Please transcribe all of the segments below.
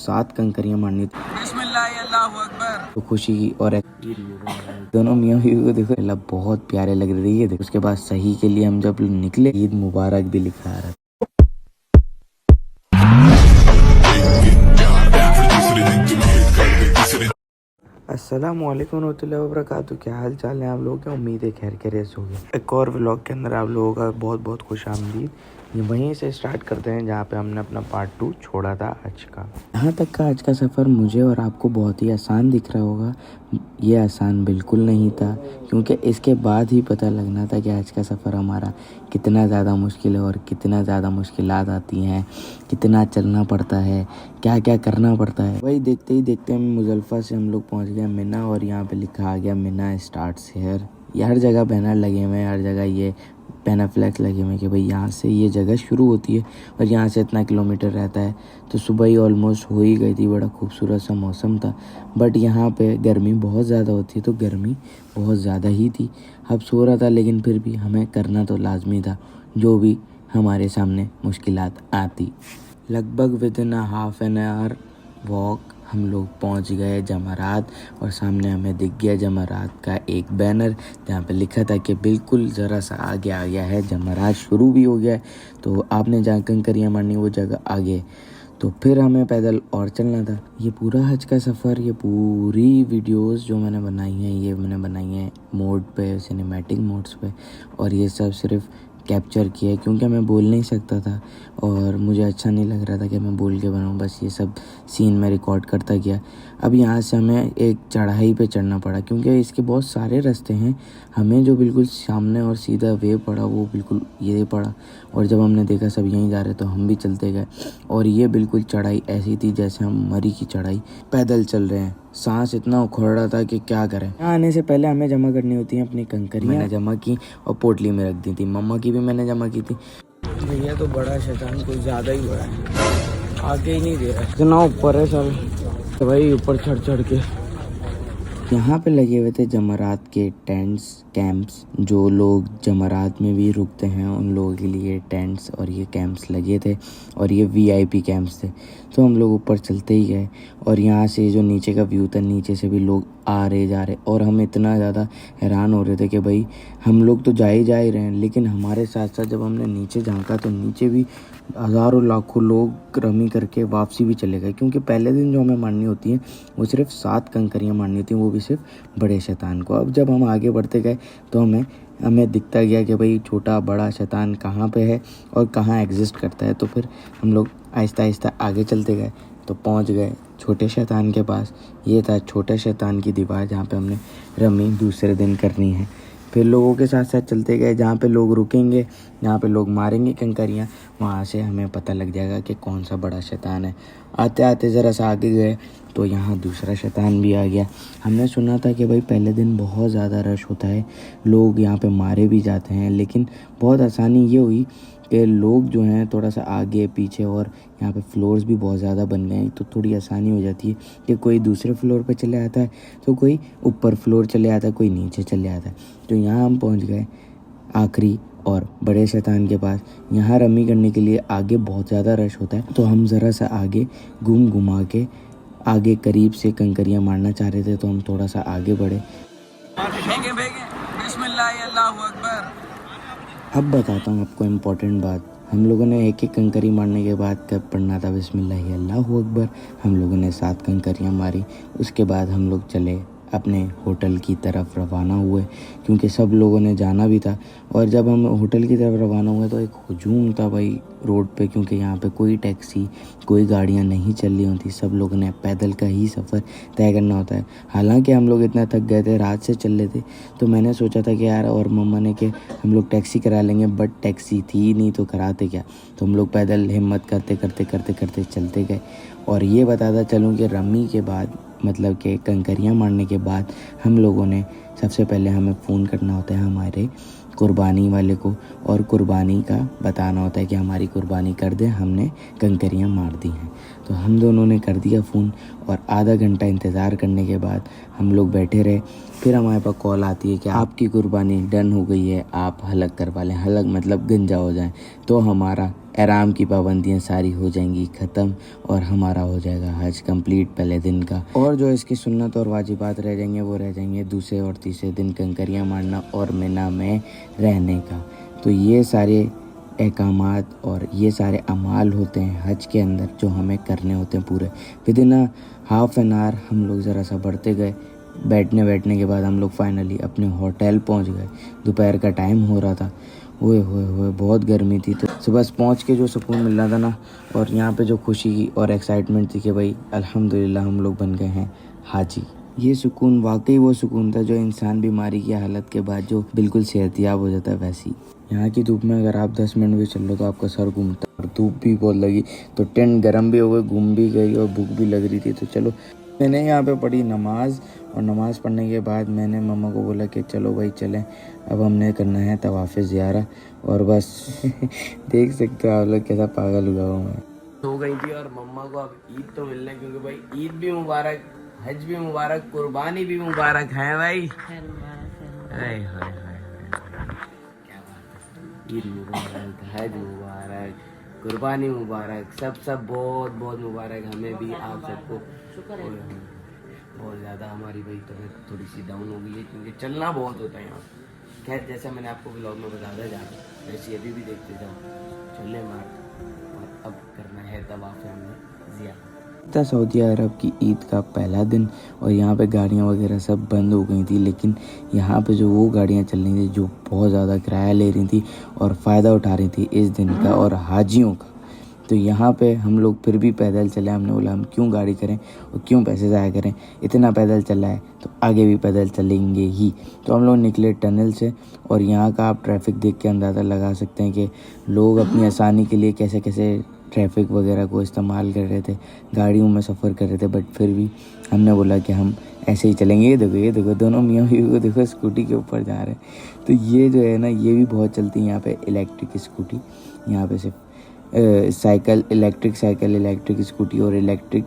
7 कंकरियां मारनी थी। बिस्मिल्लाह अल्लाहु अकबर। तो खुशी की और दोनों मियाँ बीवी को देखो अल्लाह बहुत प्यारे लग रही है। उसके बाद सही के लिए हम जब निकले ईद मुबारक भी लिखा आ रहा। अस्सलामुअलैकुम रहमतुल्लाहि व बरकातुहू। क्या हाल चाल है आप लोगों के? उम्मीद है खैर खैरियत से होगी। एक और व्लॉग के अंदर आप लोगों का बहुत बहुत खुश आमदीद। ये वहीं से स्टार्ट करते हैं जहाँ पे हमने अपना पार्ट 2 छोड़ा था आज का। यहाँ तक का आज का सफ़र मुझे और आपको बहुत ही आसान दिख रहा होगा। ये आसान बिल्कुल नहीं था, क्योंकि इसके बाद ही पता लगना था कि आज का सफ़र हमारा कितना ज़्यादा मुश्किल है और कितना ज़्यादा मुश्किलात आती हैं, कितना चलना पड़ता है, क्या क्या करना पड़ता है। वही देखते ही देखते हम मुजल्फा से हम लोग पहुँच गए मिना, और यहाँ पे लिखा आ गया मिना स्टार्ट्स हियर। ये हर जगह बैनर लगे हुए हैं, हर जगह ये पैनाफ्लेक्स लगे हुए हैं कि भाई यहाँ से ये जगह शुरू होती है और यहाँ से इतना किलोमीटर रहता है। तो सुबह ही ऑलमोस्ट हो ही गई थी, बड़ा खूबसूरत सा मौसम था। बट यहाँ पे गर्मी बहुत ज़्यादा होती है, तो गर्मी बहुत ज़्यादा ही थी। अब सो रहा था, लेकिन फिर भी हमें करना तो लाजमी था जो भी हमारे सामने मुश्किलात आती। लगभग within half an hour walk हम लोग पहुंच गए जमरात, और सामने हमें दिख गया जमरात का एक बैनर जहाँ पे लिखा था कि बिल्कुल ज़रा सा आगे आ गया है, जमरात शुरू भी हो गया है। तो आपने जहाँ कंकरियाँ मारनी वो जगह आगे। तो फिर हमें पैदल और चलना था। ये पूरा हज का सफ़र, ये पूरी वीडियोस जो मैंने बनाई हैं, ये मैंने बनाई हैं मोड पे, सिनेमैटिक मोड्स पे, और ये सब सिर्फ कैप्चर किया है क्योंकि मैं बोल नहीं सकता था और मुझे अच्छा नहीं लग रहा था कि मैं बोल के बनाऊँ। बस ये सब सीन में रिकॉर्ड करता गया। अब यहाँ से हमें एक चढ़ाई पे चढ़ना पड़ा, क्योंकि इसके बहुत सारे रास्ते हैं। हमें जो बिल्कुल सामने और सीधा वे पड़ा वो बिल्कुल ये पड़ा, और जब हमने देखा सब यहीं जा रहे तो हम भी चलते गए। और ये बिल्कुल चढ़ाई ऐसी थी जैसे हम मरी की चढ़ाई पैदल चल रहे हैं। सांस इतना उखड़ रहा था कि क्या करें। यहाँ आने से पहले हमें जमा करनी होती है अपनी कंकरियाँ। मैंने जमा की और पोटली में रख दी थी। मम्मा की भी मैंने जमा की थी। भैया तो बड़ा शैतान कुछ ज़्यादा ही बड़ा है, आगे ही नहीं दे रहा। इतना ऊपर है सब, तो भाई ऊपर चढ़ चढ़ के। यहाँ पे लगे हुए थे जमरात के टेंट्स, कैंप्स। जो लोग जमरात में भी रुकते हैं उन लोगों के लिए टेंट्स और ये कैंप्स लगे थे, और ये वीआईपी कैंप्स थे। तो हम लोग ऊपर चलते ही गए, और यहाँ से जो नीचे का व्यू था, नीचे से भी लोग आ रहे जा रहे, और हम इतना ज़्यादा हैरान हो रहे थे कि भाई हम लोग तो जा ही रहे हैं, लेकिन हमारे साथ साथ जब हमने नीचे झांका तो नीचे भी हज़ारों लाखों लोग रमी करके वापसी भी चले गए। क्योंकि पहले दिन जो हमें मारनी होती है वो सिर्फ 7 कंकरियाँ मारनी होती हैं, वो भी सिर्फ बड़े शैतान को। अब जब हम आगे बढ़ते गए तो हमें दिखता गया कि भाई छोटा बड़ा शैतान कहाँ पे है और कहाँ एग्जिस्ट करता है। तो फिर हम लोग आहिस्ता आहिस्ता आगे चलते गए तो पहुँच गए छोटे शैतान के पास। ये था छोटे शैतान की दीवार जहाँ पे हमने रमी दूसरे दिन करनी है। फिर लोगों के साथ साथ चलते गए, जहाँ पे लोग रुकेंगे, जहाँ पे लोग मारेंगे कंकरियाँ, वहाँ से हमें पता लग जाएगा कि कौन सा बड़ा शैतान है। आते आते ज़रा सा आगे गए तो यहाँ दूसरा शैतान भी आ गया। हमने सुना था कि भाई पहले दिन बहुत ज़्यादा रश होता है, लोग यहाँ पे मारे भी जाते हैं, लेकिन बहुत आसानी ये हुई कि लोग जो हैं थोड़ा सा आगे पीछे, और यहाँ पे फ्लोर्स भी बहुत ज़्यादा बन गए हैं, तो थोड़ी आसानी हो जाती है कि कोई दूसरे फ्लोर पे चले आता है तो कोई ऊपर फ्लोर चले आता है, कोई नीचे चले आता है। तो यहाँ हम पहुँच गए आखिरी और बड़े शैतान के पास। यहाँ रमी करने के लिए आगे बहुत ज़्यादा रश होता है, तो हम ज़रा सा आगे घुमा के आगे करीब से कंकरियाँ मारना चाह रहे थे, तो हम थोड़ा सा आगे बढ़े। बिस्मिल्लाह अल्लाहु अकबर। अब बताता हूँ आपको इम्पोर्टेंट बात। हम लोगों ने एक एक कंकरी मारने के बाद कब पढ़ना था बिस्मिल्लाह अल्लाहु अकबर। हम लोगों ने 7 कंकरियाँ मारी। उसके बाद हम लोग चले अपने होटल की तरफ रवाना हुए, क्योंकि सब लोगों ने जाना भी था। और जब हम होटल की तरफ रवाना हुए तो एक हुजूम था भाई रोड पे, क्योंकि यहाँ पे कोई टैक्सी कोई गाड़ियाँ नहीं चल रही होती। सब लोगों ने पैदल का ही सफ़र तय करना होता है। हालांकि हम लोग इतना थक गए थे, रात से चल रहे थे, तो मैंने सोचा था कि यार, और मम्मा ने कि हम लोग टैक्सी करा लेंगे, बट टैक्सी थी नहीं तो कराते क्या। तो हम लोग पैदल हिम्मत करते करते करते करते चलते गए। और ये बताता चलूँ कि रमी के बाद, मतलब कि कंकरियाँ मारने के बाद, हम लोगों ने सबसे पहले हमें फ़ोन करना होता है हमारे कुर्बानी वाले को, और कुर्बानी का बताना होता है कि हमारी कुर्बानी कर दे, हमने कंकरियाँ मार दी हैं। तो हम दोनों ने कर दिया फ़ोन, और आधा घंटा इंतज़ार करने के बाद हम लोग बैठे रहे। फिर हमारे पास कॉल आती है कि आपकी कुर्बानी डन हो गई है, आप हलक करवा लें। हलक मतलब गंजा हो जाए। तो हमारा आराम की पाबंदियां सारी हो जाएंगी ख़त्म और हमारा हो जाएगा हज कंप्लीट पहले दिन का। और जो इसकी सुन्नत और वाजिबात रह जाएंगे वो रह जाएंगे दूसरे और तीसरे दिन कंकरियाँ मारना और मिना में रहने का। तो ये सारे अहकामात और ये सारे अमाल होते हैं हज के अंदर जो हमें करने होते हैं पूरे। विदिन हाफ एन आवर हम लोग ज़रा सा बढ़ते गए। बैठने के बाद हम लोग फाइनली अपने होटल पहुंच गए। दोपहर का टाइम हो रहा था। ओए होए बहुत गर्मी थी। तो सुबह पहुंच के जो सुकून मिल रहा था ना, और यहाँ पे जो खुशी की और एक्साइटमेंट थी कि भाई अल्हम्दुलिल्लाह हम लोग बन गए हैं हाजी। ये सुकून वाकई वो सुकून था जो इंसान बीमारी की हालत के बाद जो बिल्कुल सेहतियाब हो जाता है वैसी। यहाँ की धूप में अगर आप 10 मिनट भी चल लो तो आपका सर घूमता है और धूप भी बहुत लगी तो टेंट गर्म भी हो गई, घूम भी गई और भूख भी लग रही थी। तो चलो मैंने यहाँ पे पढ़ी नमाज, और नमाज पढ़ने के बाद मैंने मम्मा को बोला कि चलो भाई चलें, अब हमने करना है तवाफ़े ज़ियारा। और बस देख सकते हो आप लोग कैसा पागल हुआ हूँ मैं। हो गई थी और मम्मा को अब ईद तो मिलना, क्योंकि भाई ईद भी मुबारक, हज भी मुबारक, कुर्बानी भी मुबारक है भाई। हाय हाय हाय क्या बात है। ईद मुबारक, हज मुबारक, कुर्बानी मुबारक, सब बहुत बहुत मुबारक हमें भी, आप सबको। बहुत ज़्यादा हमारी भाई तबीयत थोड़ी सी डाउन हो गई है क्योंकि चलना बहुत होता है यहाँ। खैर जैसा मैंने आपको ब्लॉग में बताया जा रहा वैसे अभी भी देखते जाओ, चलने मार। और अब करना है तवाफ़ हमने ज़ियारा। था सऊदी अरब की ईद का पहला दिन और यहाँ पे गाड़ियाँ वगैरह सब बंद हो गई थी, लेकिन यहाँ पे जो वो गाड़ियाँ चल रही थी जो बहुत ज़्यादा किराया ले रही थी और फ़ायदा उठा रही थी इस दिन का और हाजियों का। तो यहाँ पे हम लोग फिर भी पैदल चले। हमने बोला हम क्यों गाड़ी करें और क्यों पैसे ज़ाया करें, इतना पैदल चला है तो आगे भी पैदल चलेंगे ही। तो हम लोग निकले टनल से, और यहाँ का आप ट्रैफिक देख के अंदाज़ा लगा सकते हैं कि लोग अपनी आसानी के लिए कैसे कैसे ट्रैफिक वगैरह को इस्तेमाल कर रहे थे, गाड़ियों में सफ़र कर रहे थे। बट फिर भी हमने बोला कि हम ऐसे ही चलेंगे। ये देखो दोनों मियाँ बीवी को देखो स्कूटी के ऊपर जा रहे हैं। तो ये जो है ना ये भी बहुत चलती है यहाँ पे इलेक्ट्रिक स्कूटी। यहाँ पे सिर्फ साइकिल, इलेक्ट्रिक स्कूटी और इलेक्ट्रिक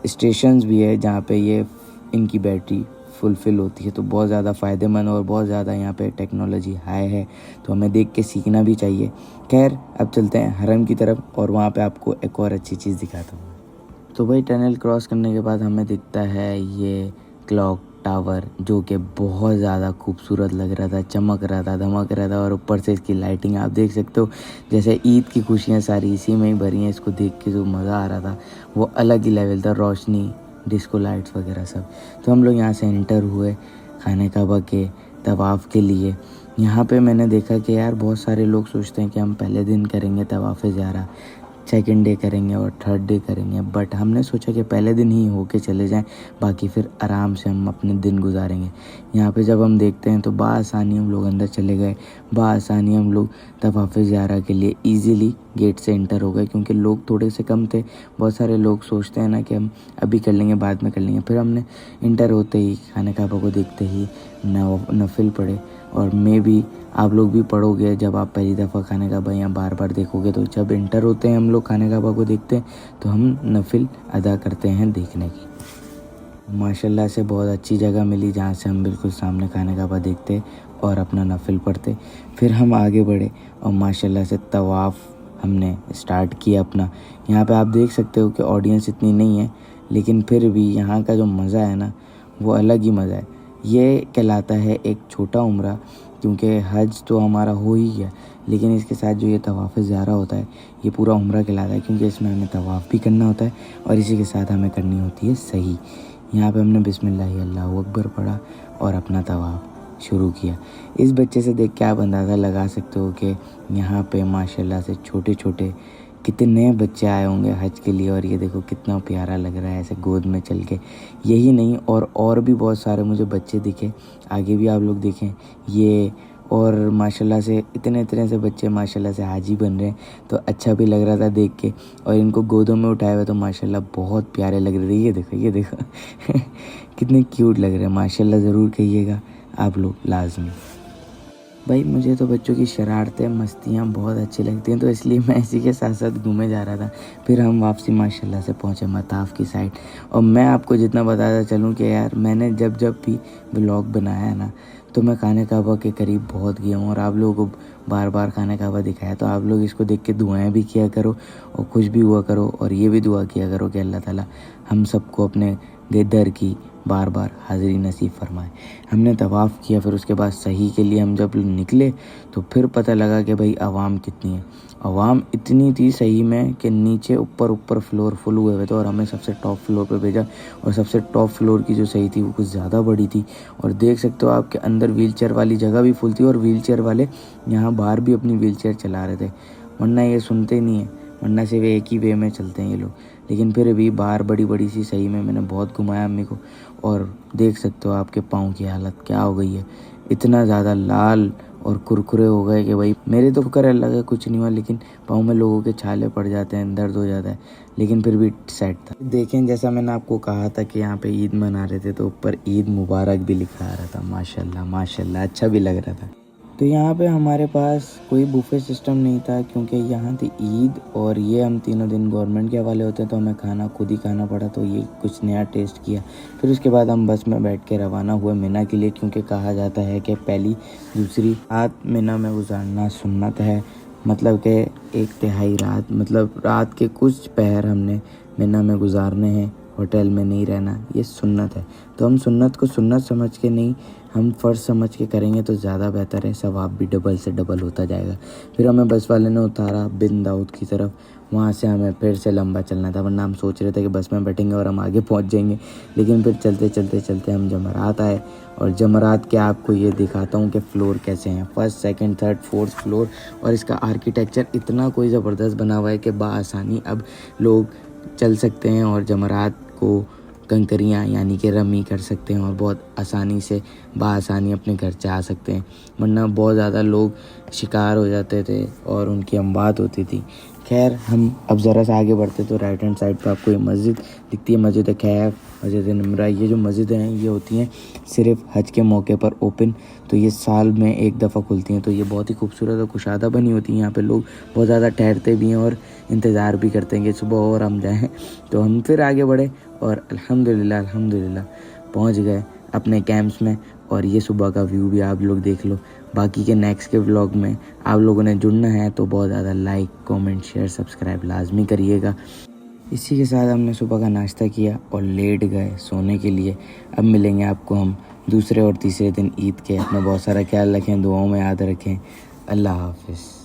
स्टेशंस भी है जहाँ पे ये इनकी बैटरी फुलफ़िल होती है। तो बहुत ज़्यादा फ़ायदेमंद और बहुत ज़्यादा यहाँ पे टेक्नोलॉजी हाई है, तो हमें देख के सीखना भी चाहिए। खैर अब चलते हैं हरम की तरफ और वहाँ पे आपको एक और अच्छी चीज़ दिखाता हूँ। तो भाई टनल क्रॉस करने के बाद हमें दिखता है ये क्लॉक टावर, जो कि बहुत ज़्यादा खूबसूरत लग रहा था, चमक रहा था, धमक रहा था। और ऊपर से इसकी लाइटिंग आप देख सकते हो, जैसे ईद की खुशियाँ सारी इसी में ही भरी हैं। इसको देख के जो मज़ा आ रहा था वो अलग ही लेवल था, रोशनी, डिस्को लाइट्स वगैरह सब। तो हम लोग यहाँ से एंटर हुए खाने काबा के तवाफ़ के लिए। यहाँ पे मैंने देखा कि यार बहुत सारे लोग सोचते हैं कि हम पहले दिन करेंगे तवाफ़े ज़ियारा, सेकंड डे करेंगे और थर्ड डे करेंगे, बट हमने सोचा कि पहले दिन ही होके चले जाएं, बाकी फिर आराम से हम अपने दिन गुजारेंगे। यहाँ पे जब हम देखते हैं तो बाआसानी हम लोग अंदर चले गए, बाआसानी हम लोग तवाफ़े ज़ियारा के लिए इजीली गेट से एंटर हो गए, क्योंकि लोग थोड़े से कम थे। बहुत सारे लोग सोचते हैं ना कि हम अभी कर लेंगे बाद में कर लेंगे। फिर हमने इंटर होते ही खाने काबा को देखते ही नफिल पढ़े, और मैं भी आप लोग भी पढ़ोगे जब आप पहली दफ़ा खाने काबा या बार बार देखोगे। तो जब इंटर होते हैं हम लोग खाने काबा को देखते हैं तो हम नफिल अदा करते हैं देखने की। माशाल्लाह से बहुत अच्छी जगह मिली जहाँ से हम बिल्कुल सामने खाने काबा देखते और अपना नफिल पढ़ते। फिर हम आगे बढ़े और माशाल्लाह से तवाफ़ हमने स्टार्ट किया अपना। यहाँ पे आप देख सकते हो कि ऑडियंस इतनी नहीं है, लेकिन फिर भी यहाँ का जो मज़ा है ना वो अलग ही मज़ा है। ये कहलाता है एक छोटा उम्रा, क्योंकि हज तो हमारा हो ही गया, लेकिन इसके साथ जो ये तवाफ़ ज़ियारा होता है ये पूरा उम्रा कहलाता है, क्योंकि इसमें हमें तवाफ़ भी करना होता है और इसी के साथ हमें करनी होती है सही। यहाँ पे हमने बिस्मिल्लाह अल्लाहु अकबर पढ़ा और अपना तवाफ़ शुरू किया। इस बच्चे से देख के आप अंदाज़ा लगा सकते हो कि यहाँ पे माशाल्लाह से छोटे छोटे कितने बच्चे आए होंगे हज के लिए। और ये देखो कितना प्यारा लग रहा है ऐसे गोद में चल के। यही नहीं और भी बहुत सारे मुझे बच्चे दिखे, आगे भी आप लोग देखें ये। और माशाल्लाह से इतने से बच्चे माशाल्लाह से हाजी बन रहे हैं, तो अच्छा भी लग रहा था देख के। और इनको गोदों में उठाए हुए तो माशाल्लाह बहुत प्यारे लग रहे थे। ये देखो कितने क्यूट लग रहे हैं, माशाल्लाह ज़रूर कहिएगा आप लोग लाजमी। भाई मुझे तो बच्चों की शरारतें मस्तियाँ बहुत अच्छी लगती हैं, तो इसलिए मैं इसी के साथ साथ घूमे जा रहा था। फिर हम वापसी माशाल्लाह से पहुँचे मताफ़ की साइड। और मैं आपको जितना बताता चलूँ कि यार मैंने जब जब भी व्लॉग बनाया है ना, तो मैं खाने काबा के करीब बहुत गया हूँ और आप लोगों को बार बार खाने काबा दिखाया। तो आप लोग इसको देख के दुआएँ भी किया करो और खुश भी हुआ करो, और ये भी दुआ किया करो कि अल्लाह ताला हम सबको अपने दर की बार बार हाज़िरी नसीब फरमाए। हमने तवाफ़ किया, फिर उसके बाद सही के लिए हम जब निकले तो फिर पता लगा कि भाई आवाम कितनी है। आवाम इतनी थी सही में कि नीचे ऊपर फ्लोर फुल हुए हुए थे, और हमें सबसे टॉप फ्लोर पे भेजा। और सबसे टॉप फ्लोर की जो सही थी वो कुछ ज़्यादा बड़ी थी, और देख सकते हो आपके अंदर व्हीलचेयर वाली जगह भी फुल थी, और व्हीलचेयर वाले यहाँ बाहर भी अपनी व्हीलचेयर चला रहे थे। वरना ये सुनते नहीं है, वरना सिर्फ एक ही वे में चलते हैं ये लोग। लेकिन फिर भी बाहर बड़ी बड़ी सी सही में मैंने बहुत घुमाया अम्मी को, और देख सकते हो आपके पाँव की हालत क्या हो गई है। इतना ज़्यादा लाल और कुरकुरे हो गए कि भाई मेरे तो कर अलग है, कुछ नहीं हुआ, लेकिन पाँव में लोगों के छाले पड़ जाते हैं, दर्द हो जाता है, लेकिन फिर भी सेट था। देखें जैसा मैंने आपको कहा था कि यहाँ पे ईद मना रहे थे, तो ऊपर ईद मुबारक भी लिखा आ रहा था। माशाल्लाह माशाल्लाह, अच्छा भी लग रहा था। तो यहाँ पे हमारे पास कोई बुफे सिस्टम नहीं था, क्योंकि यहाँ थी ईद और ये हम तीनों दिन गवर्नमेंट के हवाले होते हैं, तो हमें खाना खुद ही खाना पड़ा। तो ये कुछ नया टेस्ट किया। फिर उसके बाद हम बस में बैठ के रवाना हुए मिना के लिए, क्योंकि कहा जाता है कि पहली दूसरी रात मिना में गुजारना सुन्नत है। मतलब कि 1/3 रात, मतलब रात के कुछ पहर हमने मिना में गुजारने हैं, होटल में नहीं रहना, ये सुन्नत है। तो हम सुन्नत को सुन्नत समझ के नहीं, हम फ़र्ज़ समझ के करेंगे तो ज़्यादा बेहतर है, सवाब भी डबल से डबल होता जाएगा। फिर हमें बस वाले ने उतारा बिन दाऊद की तरफ, वहाँ से हमें फिर से लंबा चलना था, वरना हम सोच रहे थे कि बस में बैठेंगे और हम आगे पहुँच जाएंगे। लेकिन फिर चलते हम जमरात आए, और जमरात के आपको ये दिखाता हूँ कि फ़्लोर कैसे हैं, 1st 2nd 3rd 4th floor. और इसका आर्किटेक्चर इतना कोई ज़बरदस्त बना हुआ है कि बाआसानी अब लोग चल सकते हैं और जमरात को कंकरियाँ यानी कि रमी कर सकते हैं, और बहुत आसानी से बाआसानी अपने घर जा सकते हैं। वरना बहुत ज़्यादा लोग शिकार हो जाते थे और उनकी अमवात होती थी। खैर हम अब ज़रा सा आगे बढ़ते तो राइट हैंड साइड पे आपको ये मस्जिद दिखती है, मस्जिद खैफ, मस्जिद नमरा। ये जो मस्जिदें हैं ये होती हैं सिर्फ हज के मौके पर ओपन, तो ये साल में एक दफ़ा खुलती हैं। तो ये बहुत ही खूबसूरत और कुशादा बनी होती हैं। यहाँ पे लोग बहुत ज़्यादा ठहरते भी हैं और इंतज़ार भी करते हैं कि सुबह और हम जाएँ। तो हम फिर आगे बढ़े और अल्हम्दुलिल्लाह पहुँच गए अपने कैंप्स में। और ये सुबह का व्यू भी आप लोग देख लो। बाकी के नेक्स्ट के व्लॉग में आप लोगों ने जुड़ना है तो बहुत ज़्यादा लाइक, कमेंट, शेयर, सब्सक्राइब लाजमी करिएगा। इसी के साथ हमने सुबह का नाश्ता किया और लेट गए सोने के लिए। अब मिलेंगे आपको हम दूसरे और तीसरे दिन ईद के। अपना बहुत सारा ख्याल रखें, दुआओं में याद रखें। अल्लाह हाफ़िज़।